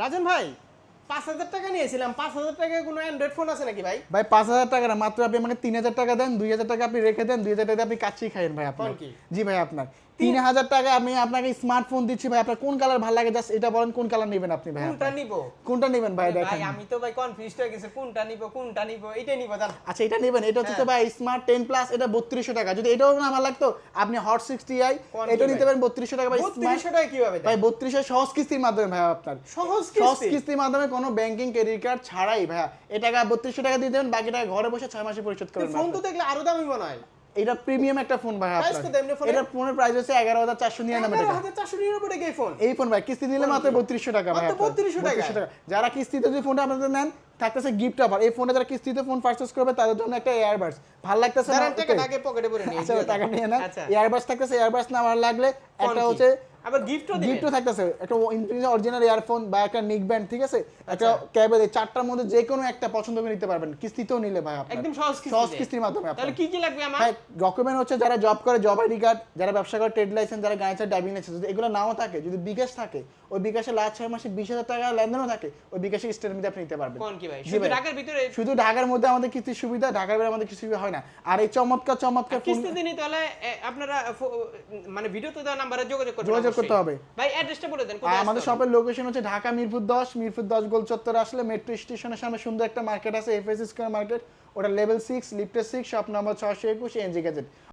রাজন ভাই 5,000 টাকা নিয়েছিলাম, 5,000 টাকায় কোনো অ্যান্ড্রয়েড ফোন আছে নাকি ভাই? ভাই 5,000 টাকা না, মাত্র আপনি আমাকে 3,000 টাকা দেন, 2,000 টাকা আপনি রেখে দেন, 2,000 টাকা আপনি কাচ্চি খাইয়েন ভাই আপনার। কি? জি ভাই আপনার 3,000 টাকা আমি আপনাকে স্মার্টফোন দিচ্ছি ভাই, আপনার কোন কালার ভালো লাগে জাস্ট এটা বলেন, কোন কালার নেবেন আপনি ভাই? কোনটা নিব? কোনটা নেবেন ভাই ভাই দেখেন। আমি তো ভাই কনফিউজড হয়ে গেছি, কোনটা নিব এটাই নিব জান। আচ্ছা এটা নেবেন, এটা হচ্ছে তো ভাই স্মার্ট 10 প্লাস, এটা 3200 টাকা। যদি এটাও না ভালো লাগতো আপনি হট 60i এটা নিতে পারেন 3200 টাকা ভাই। 3200 টাকা কিভাবে ভাই দেয়? 3200 সহজ কিস্তির মাধ্যমে ভাই আপনার। সহজ সহজ কিস্তি? কিস্তির মাধ্যমে কোনো ব্যাংকিং ক্রেডিট কার্ড ছাড়াই ভাই এই টাকা 3200 টাকা দিয়ে দেবেন, বাকি টাকা ঘরে বসে 6 মাসে পরিশোধ করবেন। ফোন তো দেখলে আরো দামি মনে হয়। এটা প্রিমিয়াম একটা ফোন ভাই Price আপনার। কত এমনি ফোনের? এটা ফোনের প্রাইস হচ্ছে 11,499 টাকা। 11,499 টাকা এই ফোন। এই ফোন ভাই কিস্তি নিলে মাত্র 3200 টাকা ভাই। মাত্র আপনার। 3200 টাকা? 3200 টাকা। যারা কিস্তিতে যদি ফোনটা আপনাদের নেন থাকতেছে গিফট অফার। এই ফোনে যারা কিস্তিতে ফোন পারচেজ করবে তাদের জন্য একটা এয়ারবাডস। ভালো লাগতেছে না? দাঁড়ান টাকা আগে পকেটে ভরে নিয়ে আচ্ছা টাকা নিয়ে নেন। আচ্ছা। এয়ারবাডস থাকতেছে, এয়ারবাডস না ভালো লাগলে একটা কি? হচ্ছে আবার গিফটও দিবেন? গিফটও থাকতেছে, একটা ইনফিনিক্স অরিজিনাল ইয়ারফোন বা একটা নিক ব্যান্ড, ঠিক আছে? একটা ক্যাবেল, এই চারটার মধ্যে যে কোনো একটা পছন্দ করে নিতে পারবেন কিস্তিতেও নিলে ভাই আপনার। একদম সহজ কিস্তি। সহজ কিস্তির মাধ্যমে আপনার। তাহলে কি কি লাগবে আমার? ভাই ডকুমেন্ট হচ্ছে যারা জব করে জব আইডি কার্ড, যারা ব্যবসা করে ট্রেড লাইসেন্স, যারা গাড়ি চালায় ড্রাইভিং লাইসেন্স, যদি এগুলো নাও থাকে, যদি বিকাশ থাকে, ওই বিকাশে লাস্ট 6 মাসে 20,000 টাকা লেনদেনও থাকে, ওই বিকাশের স্টেটমেন্ট আপনি নিতে পারবেন। কোন কি ভাই? জি শুধু ভাই। ঢাকার ভিতরে? শুধু ঢাকার মধ্যে আমাদের কিস্তির সুবিধা, ঢাকার বাইরে আমাদের কিস্তির সুবিধা হয় না। আর এই চমৎকার ফোন কিস্তি দিনই তাহলে আপনারা মানে ভিডিওতে দেওয়া নাম্বারে যোগাযোগ করবেন। যোগাযোগ করতে হবে। ভাই অ্যাড্রেসটা বলে দেন। আর আমাদের শপের লোকেশন হচ্ছে ঢাকা মিরপুর 10 গোল চত্বরে আসলে মেট্রো স্টেশনের সামনে সুন্দর একটা মার্কেট আছে, এফএস স্কয়ার মার্কেট, ওটা লেভেল 6 লিফটে 6 শপ নম্বর 621 এনজি গ্যাজেট।